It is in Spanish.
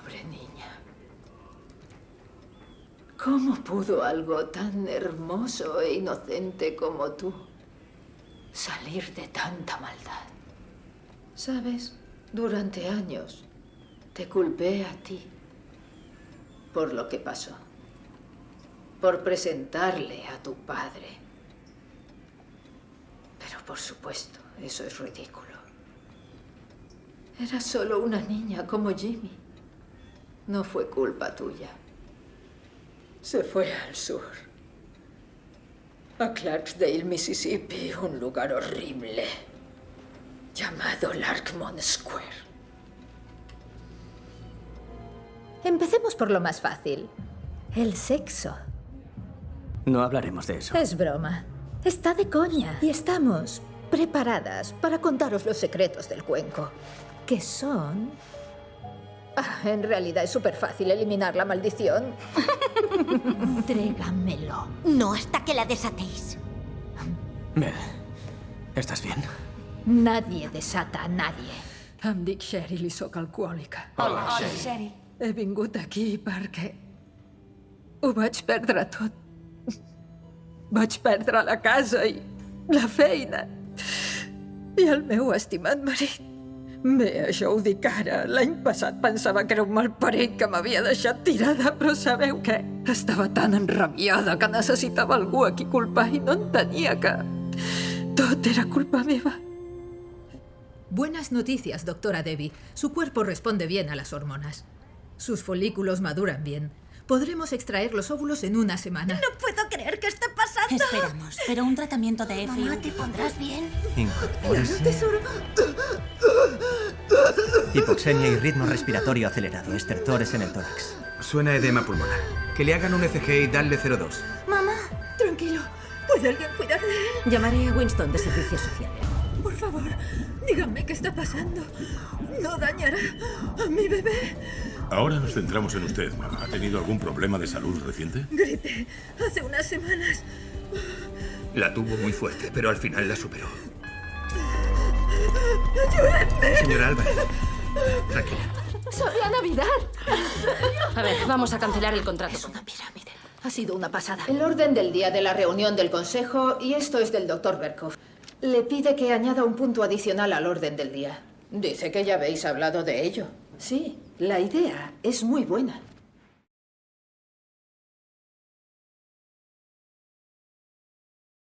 Pobre niña. ¿Cómo pudo algo tan hermoso e inocente como tú salir de tanta maldad? ¿Sabes? Durante años te culpé a ti por lo que pasó. Por presentarle a tu padre. Pero por supuesto, eso es ridículo. Era solo una niña como Jimmy. No fue culpa tuya. Se fue al sur. A Clarksdale, Mississippi, un lugar horrible llamado Larkmont Square. Empecemos por lo más fácil. El sexo. No hablaremos de eso. Es broma. Está de coña. Y estamos preparadas para contaros los secretos del cuenco. Que son... en realidad es súper fácil eliminar la maldición. Entrégamelo. No hasta que la desatéis. Mel, ¿estás bien? Nadie desata a nadie. Em dic Cheryl i sóc alcohòlica. Hola, Sherry. He vingut aquí perquè ho vaig perdre tot. Vaig perdre la casa i la feina. I el meu estimat marit. Bé, això ho dic ara. L'any passat pensava que era un malparit que m'havia deixat tirada, però sabeu què? Estava tan enrabiada que necessitava algú a qui culpar i no entenia que tot era culpa meva. Buenas noticias, doctora Debbie. Su cuerpo responde bien a las hormonas. Sus folículos maduran bien. Podremos extraer los óvulos en una semana. No puedo creer que esté pasando. Esperamos, pero un tratamiento de FIU... Mamá, ¿te pondrás bien? Incorpórese. Tesoro. Hipoxemia y ritmo respiratorio acelerado. Estertores en el tórax. Suena edema pulmonar. Que le hagan un ECG y darle 02. Mamá. Tranquilo. ¿Puede alguien cuidar de él? Llamaré a Winston de Servicios Sociales. Por favor, díganme qué está pasando. ¿No dañará a mi bebé? Ahora nos centramos en usted, mamá. ¿Ha tenido algún problema de salud reciente? Gripe. Hace unas semanas. La tuvo muy fuerte, pero al final la superó. ¡Ayúdenme! Señora Álvarez, tranquila. ¡Sabía Navidad! A ver, vamos a cancelar el contrato. Es una pirámide. Ha sido una pasada. El orden del día de la reunión del Consejo, y esto es del Dr. Berkoff, le pide que añada un punto adicional al orden del día. Dice que ya habéis hablado de ello. Sí, la idea es muy buena.